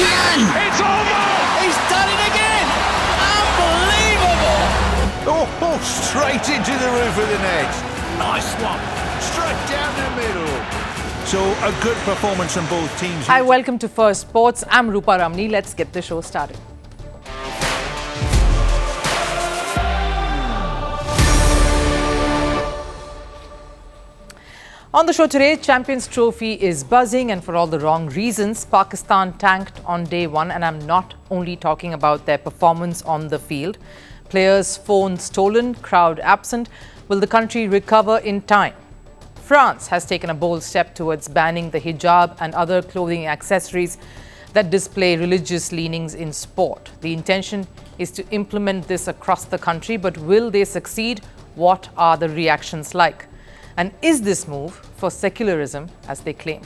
again! It's over! He's done it again! Unbelievable! Oh, straight into the roof of the net. Nice one. Straight down the middle. So a good performance from both teams. Hi, welcome to Firstpost. I'm Rupha Ramani. Let's get the show started. On the show today, Champions Trophy is buzzing and for all the wrong reasons. Pakistan tanked on day one, and I'm not only talking about their performance on the field. Players' phones stolen, crowd absent. Will the country recover in time? France has taken a bold step towards banning the hijab and other clothing accessories that display religious leanings in sport. The intention is to implement this across the country, but will they succeed? What are the reactions like? And is this move for secularism, as they claim?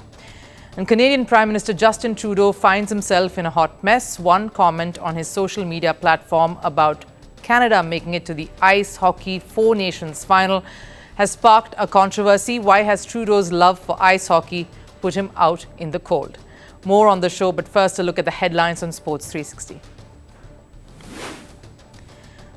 And Canadian Prime Minister Justin Trudeau finds himself in a hot mess. One comment on his social media platform about Canada making it to the ice hockey Four Nations final has sparked a controversy. Why has Trudeau's love for ice hockey put him out in the cold? More on the show, but first a look at the headlines on Sports 360.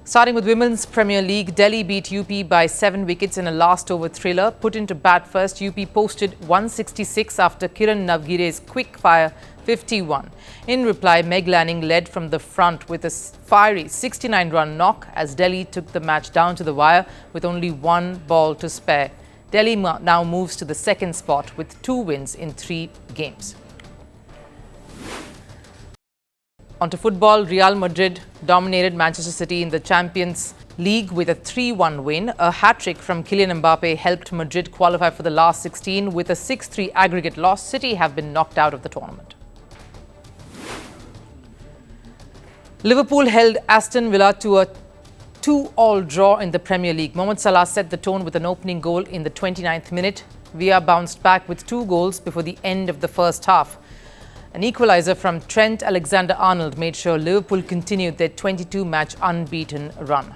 Starting with Women's Premier League, Delhi beat UP by 7 wickets in a last-over thriller. Put into bat first, UP posted 166 after Kiran Navgire's quick-fire 51. In reply, Meg Lanning led from the front with a fiery 69-run knock as Delhi took the match down to the wire with only one ball to spare. Delhi now moves to the second spot with 2 wins in 3 games. Onto football, Real Madrid dominated Manchester City in the Champions League with a 3-1 win. A hat-trick from Kylian Mbappe helped Madrid qualify for the last 16. With a 6-3 aggregate loss, City have been knocked out of the tournament. Liverpool held Aston Villa to a 2-2 draw in the Premier League. Mohamed Salah set the tone with an opening goal in the 29th minute. Villa bounced back with 2 goals before the end of the first half. An equaliser from Trent Alexander-Arnold made sure Liverpool continued their 22-match unbeaten run.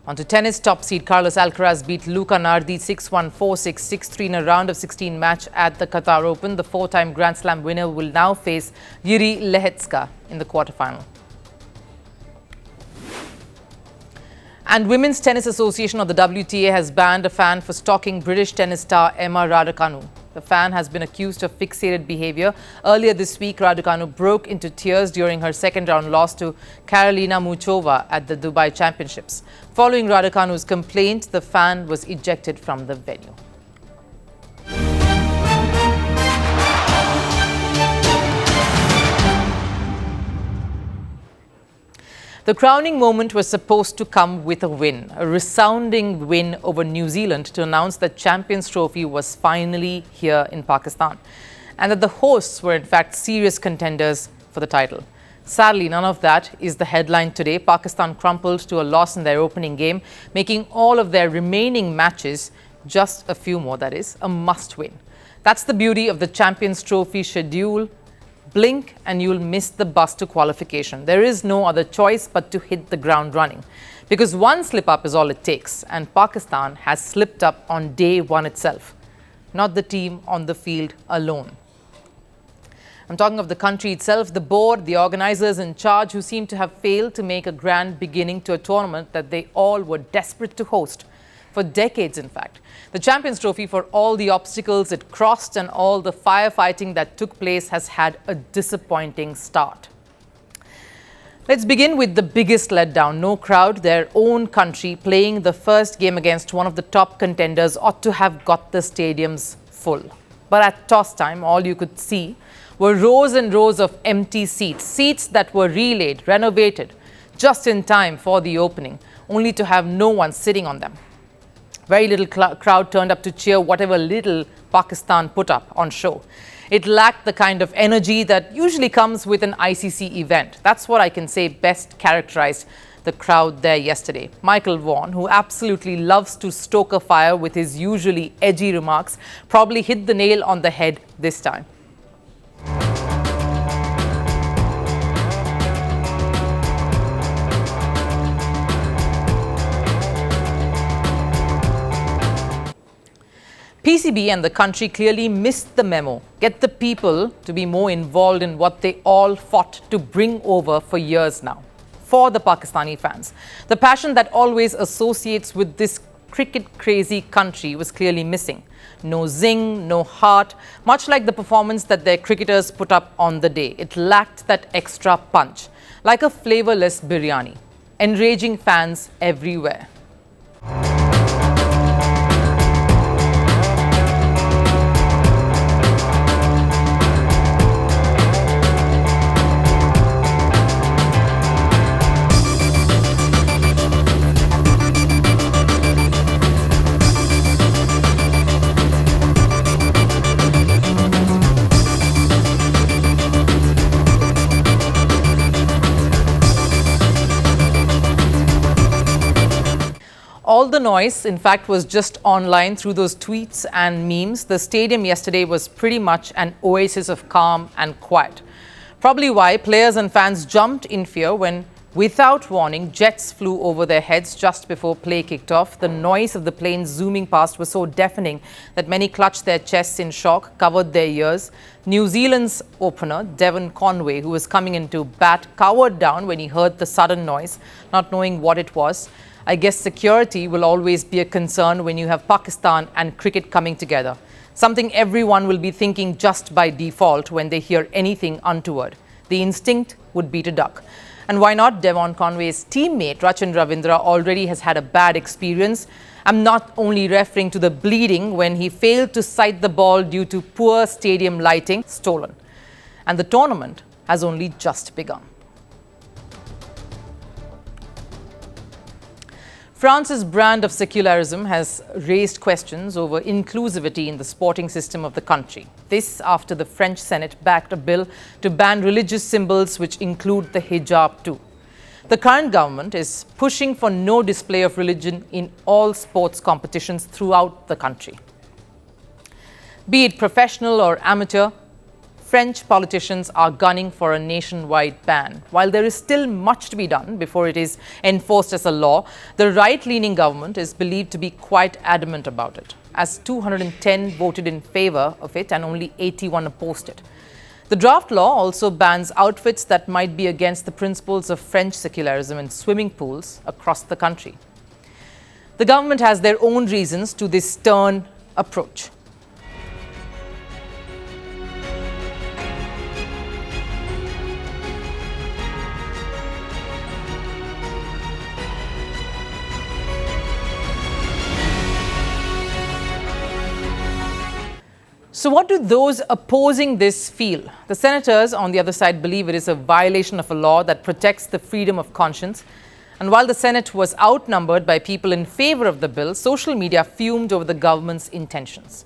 On to tennis, top seed Carlos Alcaraz beat Luca Nardi 6-1, 4-6, 6-3 in a round of 16 match at the Qatar Open. The 4-time Grand Slam winner will now face Yuri Lehecka in the quarterfinal. And Women's Tennis Association, or the WTA, has banned a fan for stalking British tennis star Emma Raducanu. The fan has been accused of fixated behavior. Earlier this week, Raducanu broke into tears during her second-round loss to Karolina Muchova at the Dubai Championships. Following Raducanu's complaint, the fan was ejected from the venue. The crowning moment was supposed to come with a win, a resounding win over New Zealand to announce that Champions Trophy was finally here in Pakistan and that the hosts were in fact serious contenders for the title. Sadly, none of that is the headline today. Pakistan crumpled to a loss in their opening game, making all of their remaining matches, just a few more that is, a must-win. That's the beauty of the Champions Trophy schedule. Blink and you'll miss the bus to qualification. There is no other choice but to hit the ground running, because one slip-up is all it takes, and Pakistan has slipped up on day one itself, not the team on the field alone. I'm talking of the country itself, the board, the organisers in charge, who seem to have failed to make a grand beginning to a tournament that they all were desperate to host for decades, in fact. The Champions Trophy, for all the obstacles it crossed and all the firefighting that took place, has had a disappointing start. Let's begin with the biggest letdown. No crowd. Their own country playing the first game against one of the top contenders ought to have got the stadiums full. But at toss time, all you could see were rows and rows of empty seats, seats that were relayed, renovated, just in time for the opening, only to have no one sitting on them. Very little crowd turned up to cheer whatever little Pakistan put up on show. It lacked the kind of energy that usually comes with an ICC event. That's what I can say best characterized the crowd there yesterday. Michael Vaughan, who absolutely loves to stoke a fire with his usually edgy remarks, probably hit the nail on the head this time. PCB and the country clearly missed the memo. Get the people to be more involved in what they all fought to bring over for years now. For the Pakistani fans, the passion that always associates with this cricket-crazy country was clearly missing. No zing, no heart, much like the performance that their cricketers put up on the day. It lacked that extra punch, like a flavourless biryani, enraging fans everywhere. All the noise, in fact, was just online through those tweets and memes. The stadium yesterday was pretty much an oasis of calm and quiet. Probably why players and fans jumped in fear when, without warning, jets flew over their heads just before play kicked off. The noise of the planes zooming past was so deafening that many clutched their chests in shock, covered their ears. New Zealand's opener, Devon Conway, who was coming in to bat, cowered down when he heard the sudden noise, not knowing what it was. I guess security will always be a concern when you have Pakistan and cricket coming together. Something everyone will be thinking just by default when they hear anything untoward. The instinct would be to duck. And why not? Devon Conway's teammate Rachin Ravindra already has had a bad experience. I'm not only referring to the bleeding when he failed to sight the ball due to poor stadium lighting, stolen. And the tournament has only just begun. France's brand of secularism has raised questions over inclusivity in the sporting system of the country. This after the French Senate backed a bill to ban religious symbols which include the hijab too. The current government is pushing for no display of religion in all sports competitions throughout the country. Be it professional or amateur, French politicians are gunning for a nationwide ban. While there is still much to be done before it is enforced as a law, the right-leaning government is believed to be quite adamant about it, as 210 voted in favour of it and only 81 opposed it. The draft law also bans outfits that might be against the principles of French secularism in swimming pools across the country. The government has their own reasons to this stern approach. So what do those opposing this feel? The senators on the other side believe it is a violation of a law that protects the freedom of conscience. And while the Senate was outnumbered by people in favor of the bill, social media fumed over the government's intentions.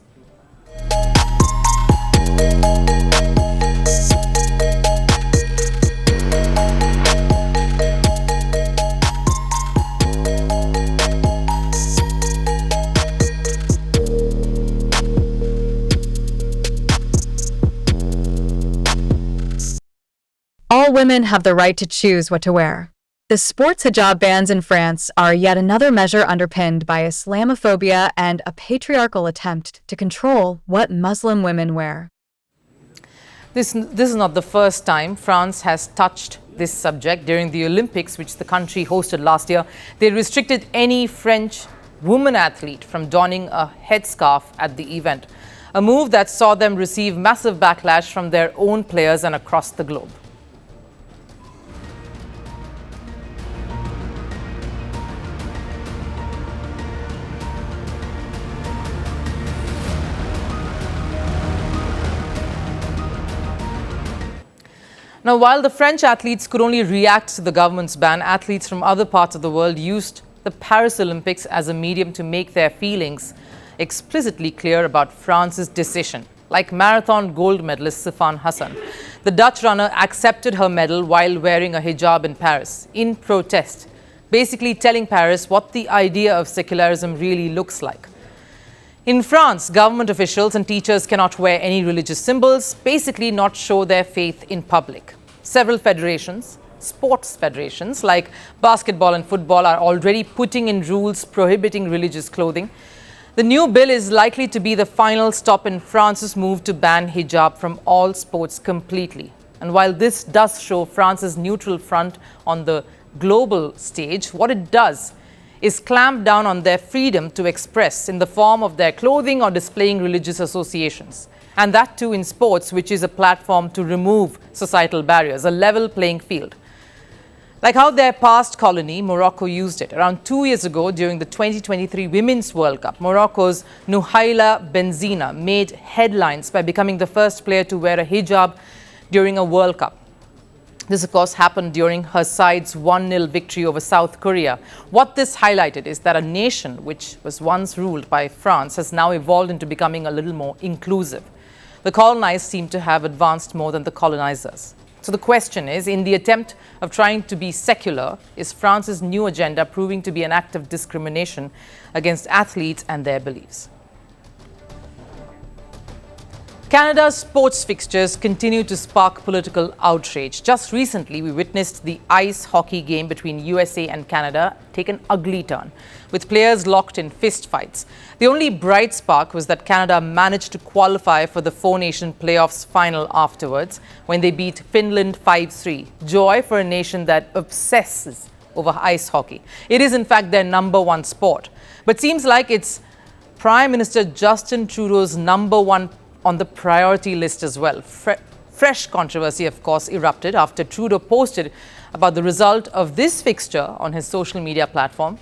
All women have the right to choose what to wear. The sports hijab bans in France are yet another measure underpinned by Islamophobia and a patriarchal attempt to control what Muslim women wear. This is not the first time France has touched this subject. During the Olympics, which the country hosted last year, they restricted any French woman athlete from donning a headscarf at the event, a move that saw them receive massive backlash from their own players and across the globe. Now, while the French athletes could only react to the government's ban, athletes from other parts of the world used the Paris Olympics as a medium to make their feelings explicitly clear about France's decision. Like marathon gold medalist Sifan Hassan, the Dutch runner accepted her medal while wearing a hijab in Paris in protest, basically telling Paris what the idea of secularism really looks like. In France, government officials and teachers cannot wear any religious symbols, basically not show their faith in public. Several federations, sports federations like basketball and football, are already putting in rules prohibiting religious clothing. The new bill is likely to be the final stop in France's move to ban hijab from all sports completely. And while this does show France's neutral front on the global stage, what it does is clamp down on their freedom to express in the form of their clothing or displaying religious associations. And that too in sports, which is a platform to remove societal barriers, a level playing field. Like how their past colony, Morocco, used it. Around 2 years ago, during the 2023 Women's World Cup, Morocco's Nouhaila Benzina made headlines by becoming the first player to wear a hijab during a World Cup. This, of course, happened during her side's 1-0 victory over South Korea. What this highlighted is that a nation which was once ruled by France has now evolved into becoming a little more inclusive. The colonized seem to have advanced more than the colonizers. So the question is, in the attempt of trying to be secular, is France's new agenda proving to be an act of discrimination against athletes and their beliefs? Canada's sports fixtures continue to spark political outrage. Just recently, we witnessed the ice hockey game between USA and Canada take an ugly turn, with players locked in fistfights. The only bright spark was that Canada managed to qualify for the four-nation playoffs final afterwards when they beat Finland 5-3. Joy for a nation that obsesses over ice hockey. It is, in fact, their number one sport. But seems like it's Prime Minister Justin Trudeau's number one on the priority list as well. Fresh controversy, of course, erupted after Trudeau posted about the result of this fixture on his social media platform.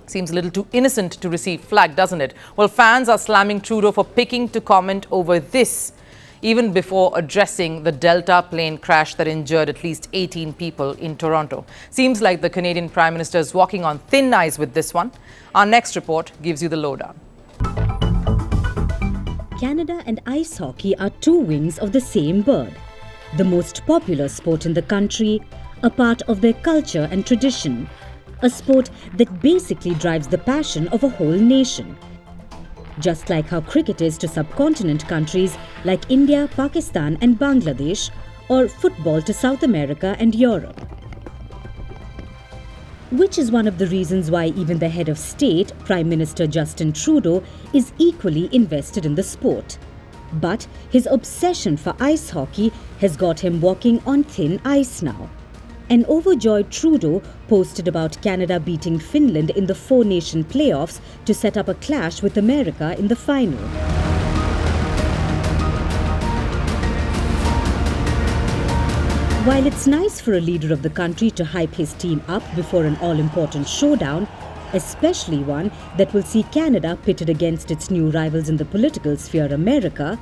Seems a little too innocent to receive flack, doesn't it? Well, fans are slamming Trudeau for picking to comment over this, even before addressing the Delta plane crash that injured at least 18 people in Toronto. Seems like the Canadian Prime Minister is walking on thin ice with this one. Our next report gives you the lowdown. Canada and ice hockey are two wings of the same bird. The most popular sport in the country, a part of their culture and tradition. A sport that basically drives the passion of a whole nation. Just like how cricket is to subcontinent countries like India, Pakistan and Bangladesh, or football to South America and Europe. Which is one of the reasons why even the head of state, Prime Minister Justin Trudeau, is equally invested in the sport. But his obsession for ice hockey has got him walking on thin ice now. An overjoyed Trudeau posted about Canada beating Finland in the four-nation playoffs to set up a clash with America in the final. While it's nice for a leader of the country to hype his team up before an all-important showdown, especially one that will see Canada pitted against its new rivals in the political sphere, America,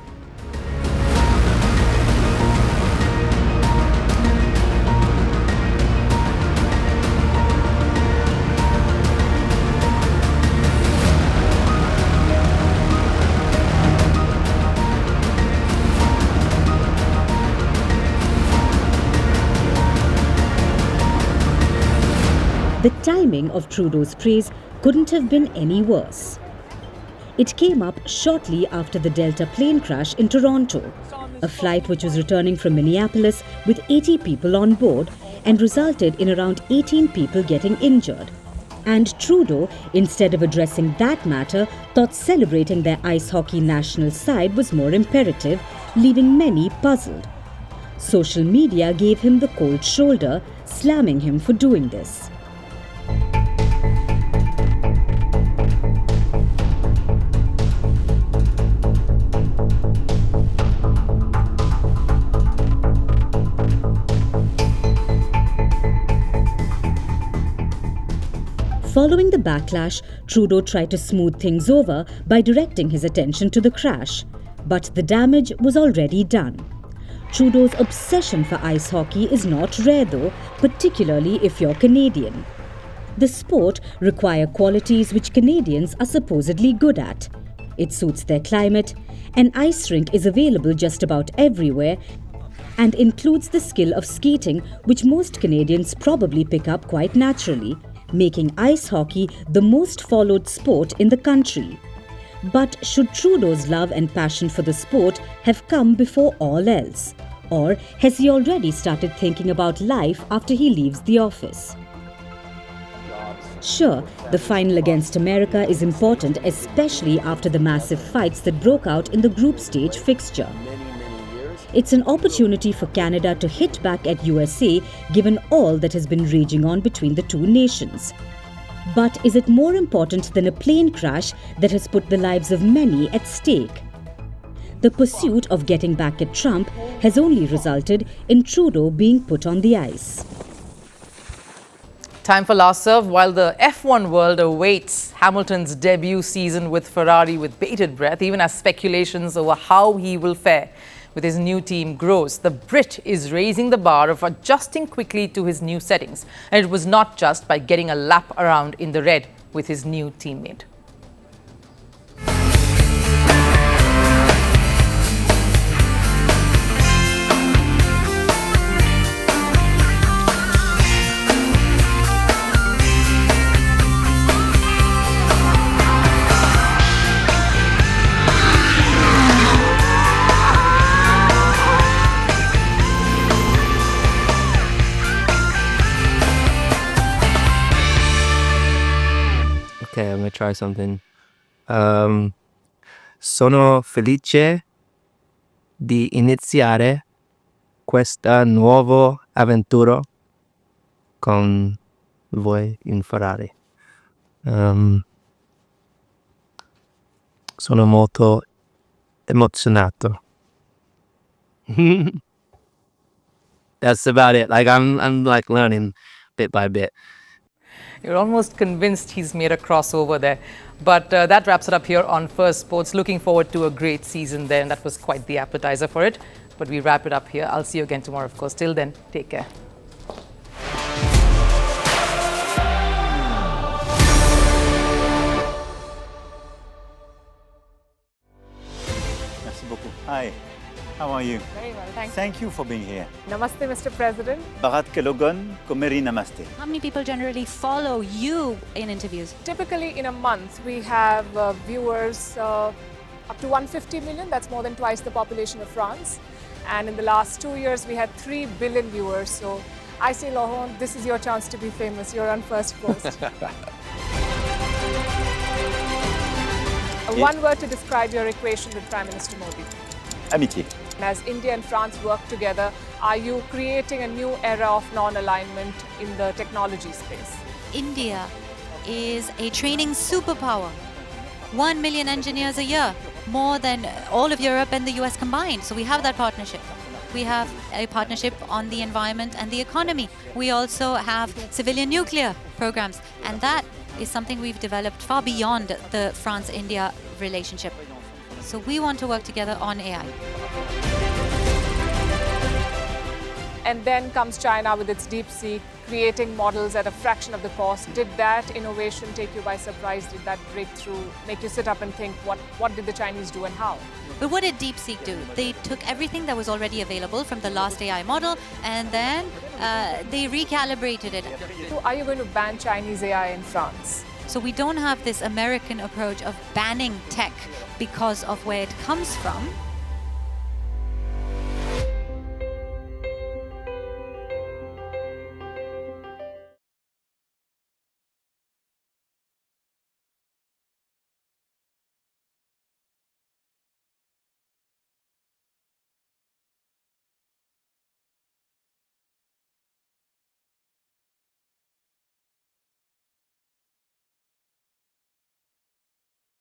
the timing of Trudeau's praise couldn't have been any worse. It came up shortly after the Delta plane crash in Toronto, a flight which was returning from Minneapolis with 80 people on board and resulted in around 18 people getting injured. And Trudeau, instead of addressing that matter, thought celebrating their ice hockey national side was more imperative, leaving many puzzled. Social media gave him the cold shoulder, slamming him for doing this. Following the backlash, Trudeau tried to smooth things over by directing his attention to the crash. But the damage was already done. Trudeau's obsession for ice hockey is not rare though, particularly if you're Canadian. The sport requires qualities which Canadians are supposedly good at. It suits their climate, an ice rink is available just about everywhere, and includes the skill of skating which most Canadians probably pick up quite naturally, making ice hockey the most followed sport in the country. But should Trudeau's love and passion for the sport have come before all else? Or has he already started thinking about life after he leaves the office? Sure, the final against America is important, especially after the massive fights that broke out in the group stage fixture. It's an opportunity for Canada to hit back at USA, given all that has been raging on between the two nations. But is it more important than a plane crash that has put the lives of many at stake? The pursuit of getting back at Trump has only resulted in Trudeau being put on the ice. Time for last serve. While the F1 world awaits Hamilton's debut season with Ferrari with bated breath, even as speculations over how he will fare with his new team grows, the Brit is raising the bar of adjusting quickly to his new settings. And it was not just by getting a lap around in the red with his new teammate. Okay, I'm gonna try something. Sono felice di iniziare questa nuova avventura con voi in Ferrari. Sono molto emozionato. That's about it. Like I'm like learning bit by bit. You're almost convinced he's made a crossover there. But that wraps it up here on Firstpost. Looking forward to a great season there, and that was quite the appetizer for it. But we wrap it up here. I'll see you again tomorrow, of course. Till then, take care. Merci beaucoup. Hi, how are you? Very well, thank you. Thank you for being here. Namaste, Mr. President. Bharat Kelogan, Komeri Namaste. How many people generally follow you in interviews? Typically, in a month, we have viewers up to 150 million. That's more than twice the population of France. And in the last 2 years, we had 3 billion viewers. So I say, Laurent, this is your chance to be famous. You're on Firstpost. One word to describe your equation with Prime Minister Modi. Amitié. As India and France work together, are you creating a new era of non-alignment in the technology space? India is a training superpower. 1 million engineers a year, more than all of Europe and the US combined. So we have that partnership. We have a partnership on the environment and the economy. We also have civilian nuclear programs, and that is something we've developed far beyond the France-India relationship. So we want to work together on AI. And then comes China with its DeepSeek, creating models at a fraction of the cost. Did that innovation take you by surprise? Did that breakthrough make you sit up and think, what did the Chinese do and how? But what did DeepSeek do? They took everything that was already available from the last AI model, and then they recalibrated it. So are you going to ban Chinese AI in France? So we don't have this American approach of banning tech because of where it comes from.